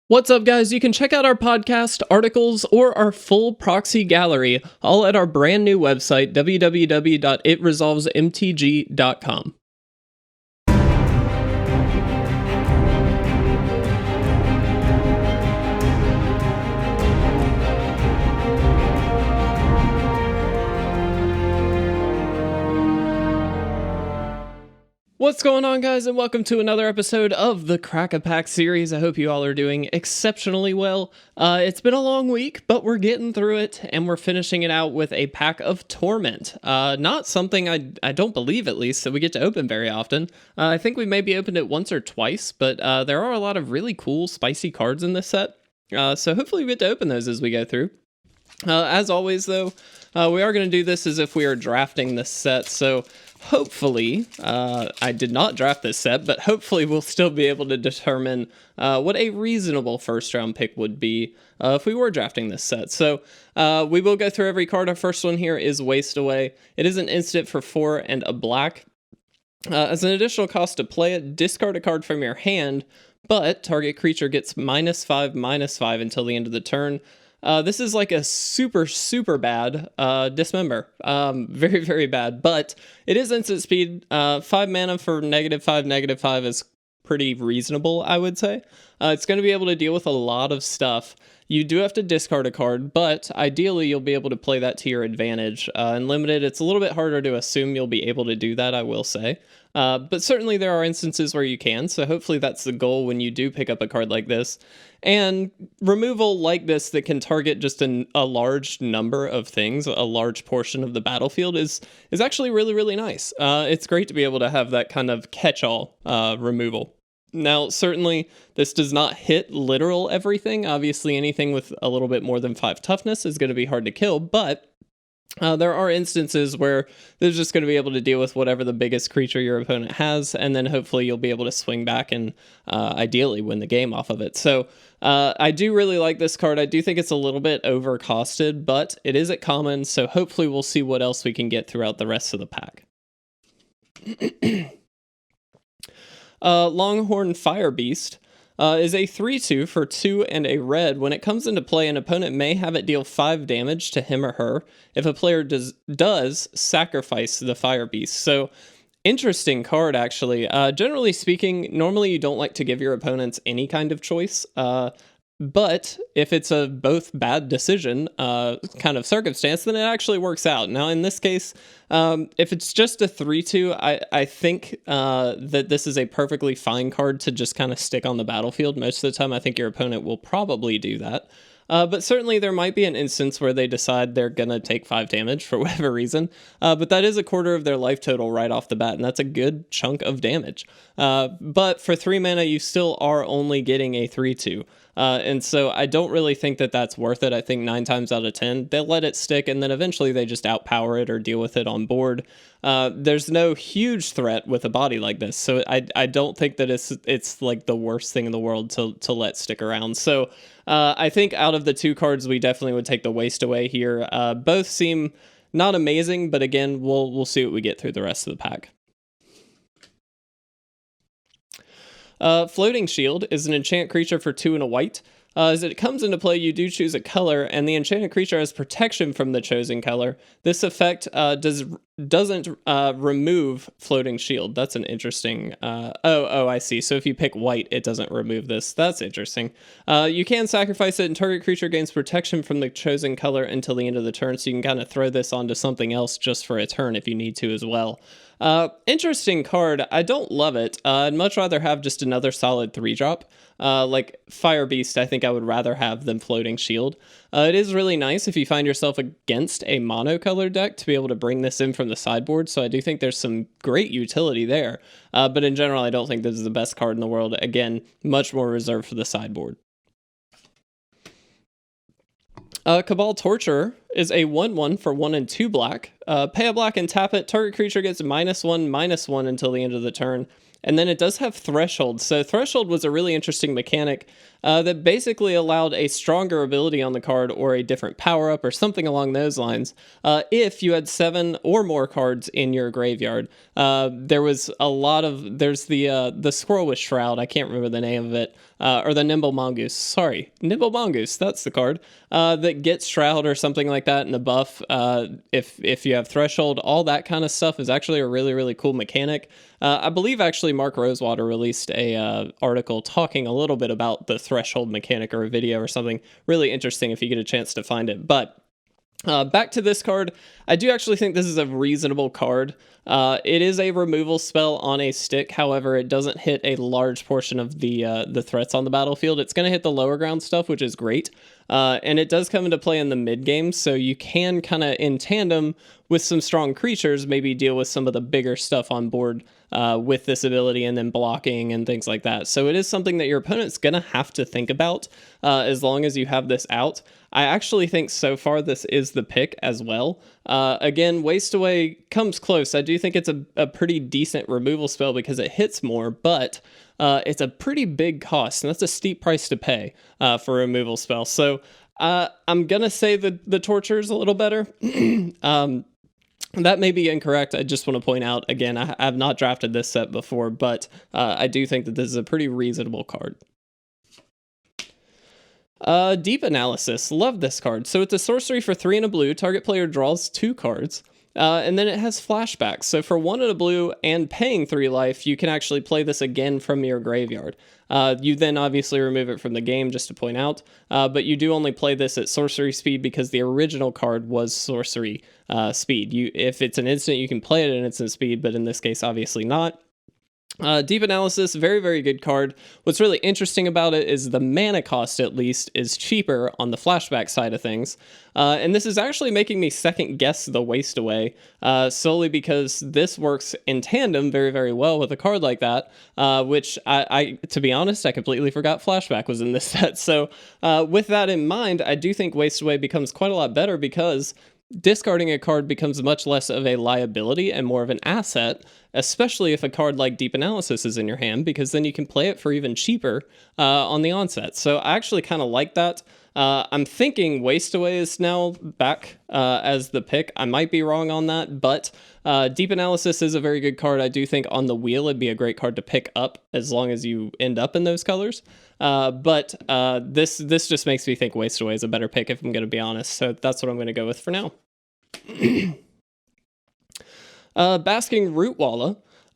What's up, guys? You can check out our podcast, articles, or our full proxy gallery, all at our brand new website, www.itresolvesmtg.com. What's going on, guys, and welcome to another episode of the Crack-A-Pack series. I hope you all are doing exceptionally well. It's been a long week, but we're getting through it, and we're finishing it out with a pack of Torment. Not something I don't believe, at least, that we get to open very often. I think we maybe opened it once or twice, but there are a lot of really cool, spicy cards in this set. So hopefully we get to open those as we go through. As always, though, we are going to do this as if we are drafting this set, so hopefully, I did not draft this set, but hopefully we'll still be able to determine what a reasonable first round pick would be if we were drafting this set. So we will go through every card. Our first one here is Waste Away. It is an instant for 4 and a black. As an additional cost to play it, discard a card from your hand, but target creature gets -5/-5 until the end of the turn. This is like a super bad Dismember. Very, very bad, but it is instant speed. 5 mana for -5/-5 is pretty reasonable, I would say. It's going to be able to deal with a lot of stuff. You do have to discard a card, but ideally you'll be able to play that to your advantage. In Limited, it's a little bit harder to assume you'll be able to do that, I will say. But certainly there are instances where you can, so hopefully that's the goal when you do pick up a card like this. And removal like this that can target just a large number of things, a large portion of the battlefield, is actually really, really nice. It's great to be able to have that kind of catch-all removal. Now, certainly, this does not hit literal everything. Obviously, anything with a little bit more than 5 toughness is going to be hard to kill, but there are instances where they're just going to be able to deal with whatever the biggest creature your opponent has, and then hopefully you'll be able to swing back and ideally win the game off of it. So I do really like this card. I do think it's a little bit overcosted, but it is at common, so hopefully we'll see what else we can get throughout the rest of the pack. Longhorn Firebeast is a 3/2 for 2 and a red. When it comes into play, an opponent may have it deal 5 damage to him or her if a player does sacrifice the Firebeast. So, interesting card, actually. Generally speaking, normally you don't like to give your opponents any kind of choice. But if it's a both bad decision kind of circumstance, then it actually works out. Now, in this case, if it's just a 3/2, I think that this is a perfectly fine card to just kind of stick on the battlefield. Most of the time, I think your opponent will probably do that. But certainly there might be an instance where they decide they're going to take 5 damage for whatever reason. But that is a quarter of their life total right off the bat, and that's a good chunk of damage. But for 3 mana, you still are only getting a 3/2. And so I don't really think that that's worth it. I think 9 times out of 10, they'll let it stick, and then eventually they just outpower it or deal with it on board. There's no huge threat with a body like this, so I don't think that it's like the worst thing in the world to let stick around. So I think out of the 2 cards, we definitely would take the Waste Away here. Both seem not amazing, but again, we'll see what we get through the rest of the pack. Floating Shield is an enchant creature for 2 and a white. As it comes into play, you do choose a color, and the enchanted creature has protection from the chosen color. This effect doesn't remove Floating Shield. That's an interesting... I see. So if you pick white, it doesn't remove this. That's interesting. You can sacrifice it, and target creature gains protection from the chosen color until the end of the turn, so you can kind of throw this onto something else just for a turn if you need to as well. Interesting card. I don't love it. I'd much rather have just another solid 3-drop. Like Firebeast, I think I would rather have than Floating Shield. It is really nice if you find yourself against a monocolor deck to be able to bring this in from the sideboard, so I do think there's some great utility there. But in general, I don't think this is the best card in the world. Again, much more reserved for the sideboard. Cabal Torture is a 1/1 for 1 and 2 black. Pay a black and tap it. Target creature gets -1/-1 until the end of the turn. And then it does have Threshold. So Threshold was a really interesting mechanic that basically allowed a stronger ability on the card or a different power up or something along those lines if you had 7 or more cards in your graveyard. There's the squirrel with shroud. I can't remember the name of it. Or the Nimble Mongoose. Sorry, Nimble Mongoose. That's the card that gets shroud or something like that in a buff. If you have threshold, all that kind of stuff is actually a really, really cool mechanic. I believe actually Mark Rosewater released a article talking a little bit about the threshold mechanic, or a video or something really interesting if you get a chance to find it. But back to this card, I do actually think this is a reasonable card. It is a removal spell on a stick, however, it doesn't hit a large portion of the threats on the battlefield. It's going to hit the lower ground stuff, which is great, and it does come into play in the mid game, so you can kind of, in tandem with some strong creatures, maybe deal with some of the bigger stuff on board with this ability, and then blocking and things like that. So it is something that your opponent's going to have to think about as long as you have this out. I actually think so far this is the pick as well. Again, Waste Away comes close. I do think it's a pretty decent removal spell because it hits more, but it's a pretty big cost, and that's a steep price to pay for a removal spell. So I'm going to say the Torture is a little better. That may be incorrect. I just want to point out, again, I have not drafted this set before, but I do think that this is a pretty reasonable card. Deep Analysis. Love this card. So it's a sorcery for 3 and a blue. Target player draws 2 cards. And then it has flashbacks. So for 1 and a blue and paying 3 life, you can actually play this again from your graveyard. You then obviously remove it from the game, just to point out. But you do only play this at sorcery speed because the original card was sorcery speed. If it's an instant, you can play it at instant speed, but in this case, obviously not. Deep Analysis, very, very good card. What's really interesting about it is the mana cost, at least, is cheaper on the flashback side of things. And this is actually making me second guess the Waste Away, solely because this works in tandem very, very well with a card like that, which to be honest, I completely forgot flashback was in this set. So with that in mind, I do think Waste Away becomes quite a lot better because discarding a card becomes much less of a liability and more of an asset, especially if a card like Deep Analysis is in your hand, because then you can play it for even cheaper on the onset. So I actually kind of like that. I'm thinking Waste Away is now back as the pick. I might be wrong on that, but Deep Analysis is a very good card. I do think on the wheel it'd be a great card to pick up as long as you end up in those colors. But this just makes me think Waste Away is a better pick, if I'm going to be honest. So that's what I'm going to go with for now. Basking Root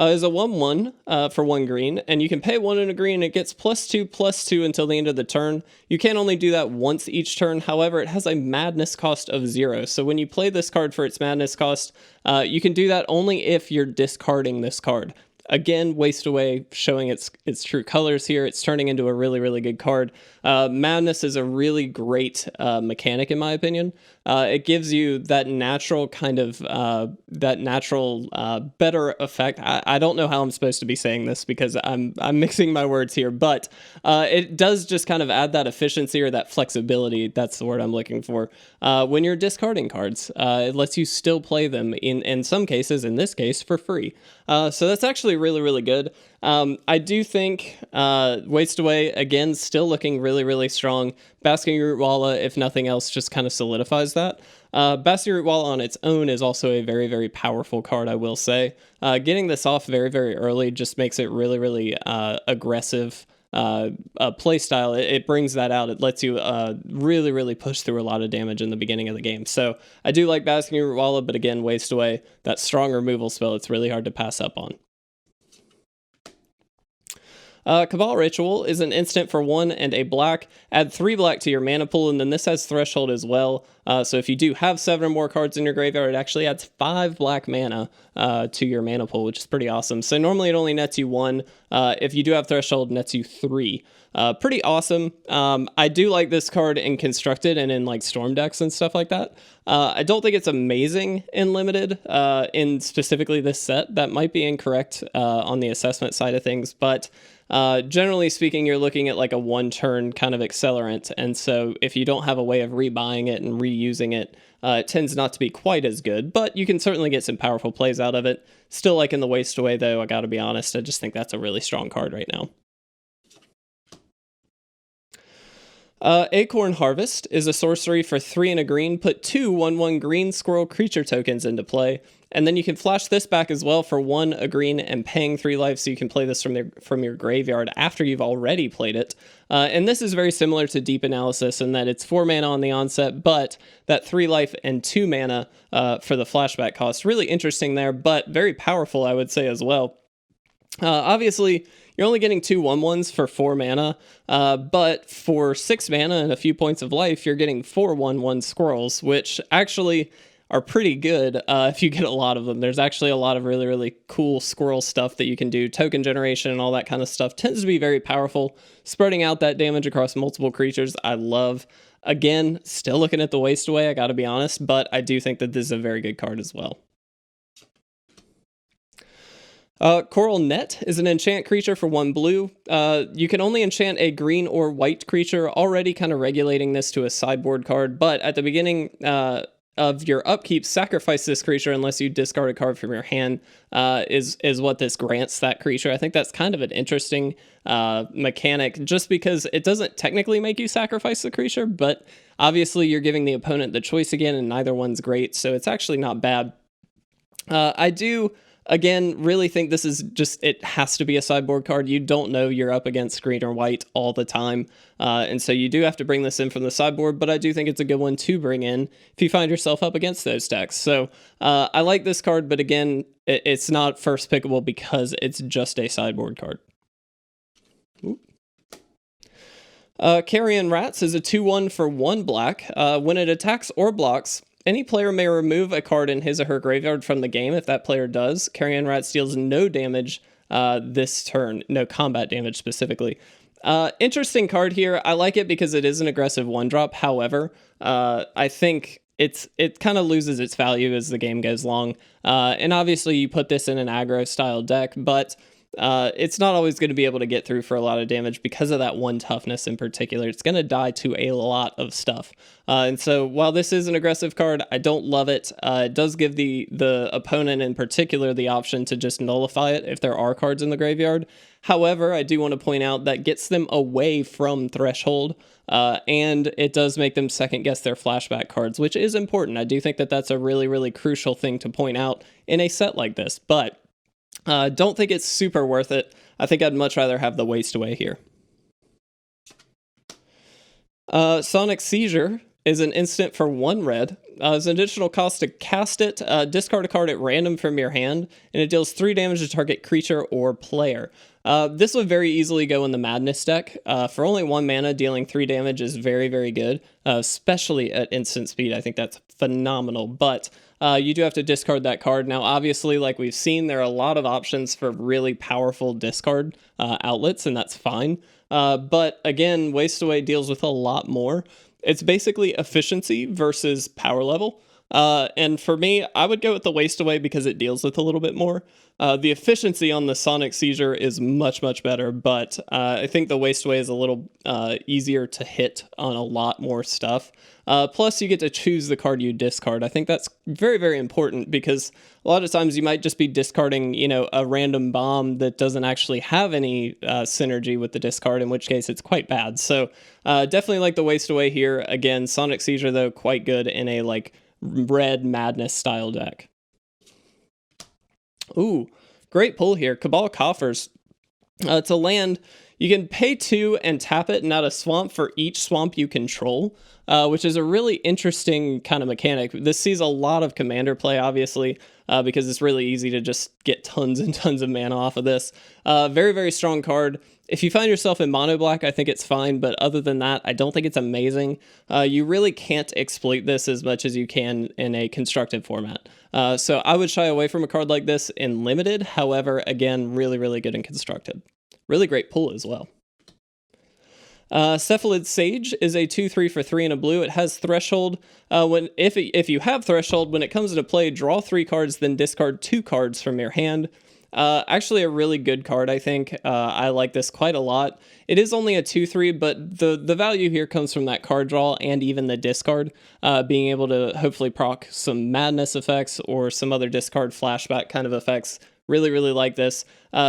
is a 1/1 for 1 green, and you can pay 1 and a green, and it gets +2/+2 until the end of the turn. You can only do that once each turn. However, it has a madness cost of 0. So when you play this card for its madness cost, you can do that only if you're discarding this card. Again, Waste Away showing its true colors here. It's turning into a really, really good card. Madness is a really great mechanic, in my opinion. It gives you that natural kind of, better effect. I don't know how I'm supposed to be saying this because I'm mixing my words here, but it does just kind of add that efficiency or that flexibility. That's the word I'm looking for. When you're discarding cards, it lets you still play them in some cases, in this case, for free. So that's actually really, really good. I do think Waste Away, again, still looking really, really strong. Basking Root, if nothing else, just kind of solidifies that. Basking Root on its own is also a very, very powerful card, I will say. Getting this off very, very early just makes it really, really aggressive play style. It brings that out. It lets you really, really push through a lot of damage in the beginning of the game. So I do like Basking Root, but again, Waste Away, that strong removal spell, it's really hard to pass up on. Cabal Rachel is an instant for 1 and a black. Add 3 black to your mana pool, and then this has threshold as well. So if you do have 7 or more cards in your graveyard, it actually adds 5 black mana to your mana pool, which is pretty awesome. So normally it only nets you 1. If you do have threshold, it nets you 3. Pretty awesome. I do like this card in Constructed and in like Storm decks and stuff like that. I don't think it's amazing in Limited, in specifically this set. That might be incorrect on the assessment side of things, but generally speaking, you're looking at like a 1-turn kind of accelerant, and so if you don't have a way of rebuying it and reusing it, it tends not to be quite as good, but you can certainly get some powerful plays out of it. Still like in the Waste Away, though, I gotta be honest, I just think that's a really strong card right now. Acorn Harvest is a sorcery for 3 and a green. Put 2 1/1 green squirrel creature tokens into play. And then you can flash this back as well for 1 a green and paying 3 life, so you can play this from your graveyard after you've already played it. And this is very similar to Deep Analysis in that it's 4 mana on the onset, but that 3 life and 2 mana for the flashback cost. Really interesting there, but very powerful, I would say, as well. Obviously, you're only getting 2 1/1s for 4 mana, but for 6 mana and a few points of life, you're getting 4 1/1 squirrels, which actually are pretty good if you get a lot of them. There's actually a lot of really, really cool squirrel stuff that you can do. Token generation and all that kind of stuff tends to be very powerful. Spreading out that damage across multiple creatures, I love. Again, still looking at the waste away, I gotta be honest, but I do think that this is a very good card as well. Coral Net is an enchant creature for 1 blue. You can only enchant a green or white creature, already kind of regulating this to a sideboard card, but at the beginning of your upkeep, sacrifice this creature unless you discard a card from your hand, is what this grants that creature. I think that's kind of an interesting mechanic, just because it doesn't technically make you sacrifice the creature, but obviously you're giving the opponent the choice again, and neither one's great, so it's actually not bad. I do... Again, really think this is just, it has to be a sideboard card. You don't know you're up against green or white all the time. And so you do have to bring this in from the sideboard, but I do think it's a good one to bring in if you find yourself up against those decks. So I like this card, but again, it's not first pickable because it's just a sideboard card. Kyrian Rats is a 2/1 for 1 black. When it attacks or blocks, any player may remove a card in his or her graveyard from the game. If that player does, Kyrian Rats deals no damage this turn, no combat damage specifically. Interesting card here. I like it because it is an aggressive 1-drop. However, I think it kind of loses its value as the game goes along. And obviously you put this in an aggro style deck, but it's not always going to be able to get through for a lot of damage because of that 1 toughness in particular. It's going to die to a lot of stuff. And so while this is an aggressive card, I don't love it. It does give the opponent in particular the option to just nullify it if there are cards in the graveyard. However, I do want to point out that gets them away from Threshold, and it does make them second guess their flashback cards, which is important. I do think that that's a really, really crucial thing to point out in a set like this, but don't think it's super worth it. I think I'd much rather have the waste away here. Sonic Seizure is an instant for 1 red. There's an additional cost to cast it. Discard a card at random from your hand, and it deals 3 damage to target creature or player. This would very easily go in the Madness deck. For only 1 mana, dealing 3 damage is very, very good, especially at instant speed. I think that's phenomenal, but you do have to discard that card. Now, obviously, like we've seen, there are a lot of options for really powerful discard outlets, and that's fine. But again, Waste Away deals with a lot more. It's basically efficiency versus power level. And for me, I would go with the Waste Away because it deals with a little bit more. The efficiency on the Sonic Seizure is much, much better, but I think the Waste Away is a little easier to hit on a lot more stuff. Plus, you get to choose the card you discard. I think that's very, very important because a lot of times you might just be discarding, a random bomb that doesn't actually have any synergy with the discard, in which case it's quite bad. So definitely like the Waste Away here. Again, Sonic Seizure, though, quite good in a red Madness style deck. Ooh, great pull here. Cabal Coffers. It's a land. You can pay 2 and tap it and add a swamp for each swamp you control, which is a really interesting kind of mechanic. This sees a lot of commander play, obviously, because it's really easy to just get tons and tons of mana off of this. Very, very strong card. If you find yourself in mono black, I think it's fine, but other than that, I don't think it's amazing. You really can't exploit this as much as you can in a constructed format. So I would shy away from a card like this in limited. However, again, really, really good in constructed. Really great pull as well. Cephalad Sage is a 2/3 for 3 and a blue. It has Threshold. If you have Threshold, when it comes into play, draw 3 cards, then discard 2 cards from your hand. Actually a really good card, I think. I like this quite a lot. It is only a 2/3, but the value here comes from that card draw and even the discard, being able to hopefully proc some Madness effects or some other discard flashback kind of effects Really, really like this.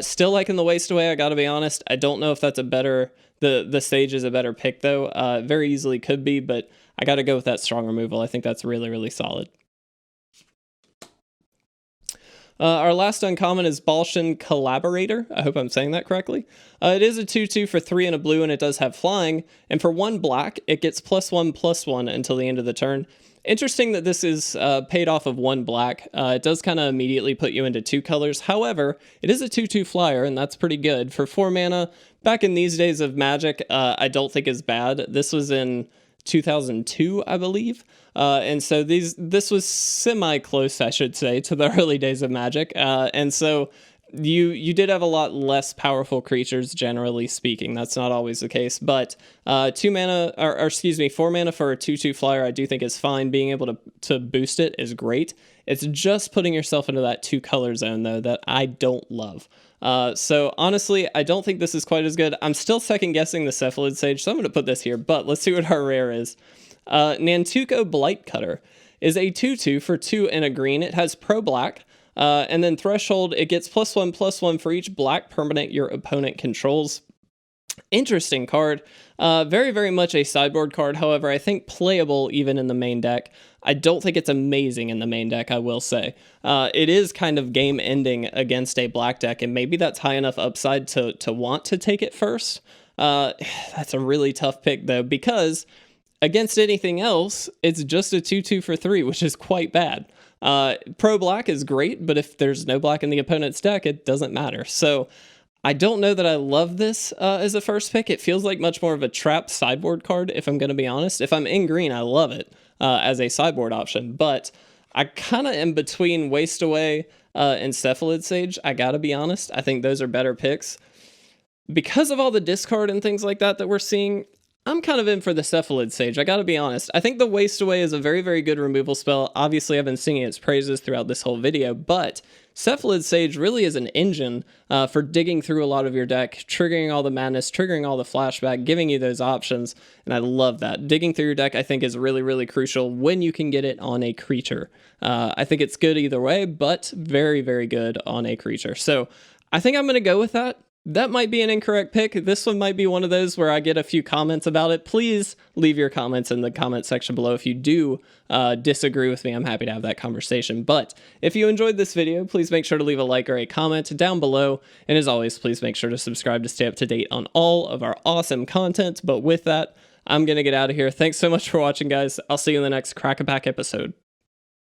Still liking the Waste Away, I gotta be honest. I don't know if that's a better, the Sage is a better pick though. Very easily could be, but I gotta go with that strong removal. I think that's really, really solid. Our last uncommon is Bullsh Collaborator. I hope I'm saying that correctly. It is a 2/2 for 3 and a blue, and it does have flying. And for 1 black, it gets +1/+1 until the end of the turn. Interesting that this is paid off of 1 black. It does kind of immediately put you into 2 colors. However, it is a 2/2 flyer, and that's pretty good. For 4 mana, back in these days of Magic, I don't think is bad. This was in 2002, I believe. And so this was semi-close, I should say, to the early days of Magic. And so you did have a lot less powerful creatures, generally speaking. That's not always the case, but 4 mana for a 2/2 flyer, I do think is fine. Being able to boost it is great. It's just putting yourself into that 2 color zone, though, that I don't love. So honestly, I don't think this is quite as good. I'm still second guessing the Cephalad Sage, so I'm going to put this here, but let's see what our rare is. Nantuko Blightcutter is a 2/2 for 2 and a green. It has pro black, and then Threshold, it gets +1/+1 for each black permanent your opponent controls. Interesting card. Very, very much a sideboard card. However, I think playable even in the main deck. I don't think it's amazing in the main deck, I will say. It is kind of game ending against a black deck, and maybe that's high enough upside to want to take it first. That's a really tough pick, though, because against anything else, it's just a 2/2 for 3, which is quite bad. Pro black is great, but if there's no black in the opponent's deck, it doesn't matter. So I don't know that I love this as a first pick. It feels like much more of a trap sideboard card, if I'm going to be honest. If I'm in green, I love it as a sideboard option, but I kind of am between Waste Away and Cephalad Sage. I gotta be honest. I think those are better picks. Because of all the discard and things like that we're seeing, I'm kind of in for the Cephalad Sage, I gotta be honest. I think the Waste Away is a very, very good removal spell. Obviously, I've been singing its praises throughout this whole video, but Cephalad Sage really is an engine for digging through a lot of your deck, triggering all the madness, triggering all the flashback, giving you those options, and I love that. Digging through your deck, I think, is really, really crucial when you can get it on a creature. I think it's good either way, but very, very good on a creature. So I think I'm going to go with that. That might be an incorrect pick. This one might be one of those where I get a few comments about it. Please leave your comments in the comment section below. If you do disagree with me, I'm happy to have that conversation. But if you enjoyed this video, please make sure to leave a like or a comment down below. And as always, please make sure to subscribe to stay up to date on all of our awesome content. But with that, I'm going to get out of here. Thanks so much for watching, guys. I'll see you in the next Crack-A-Pack episode.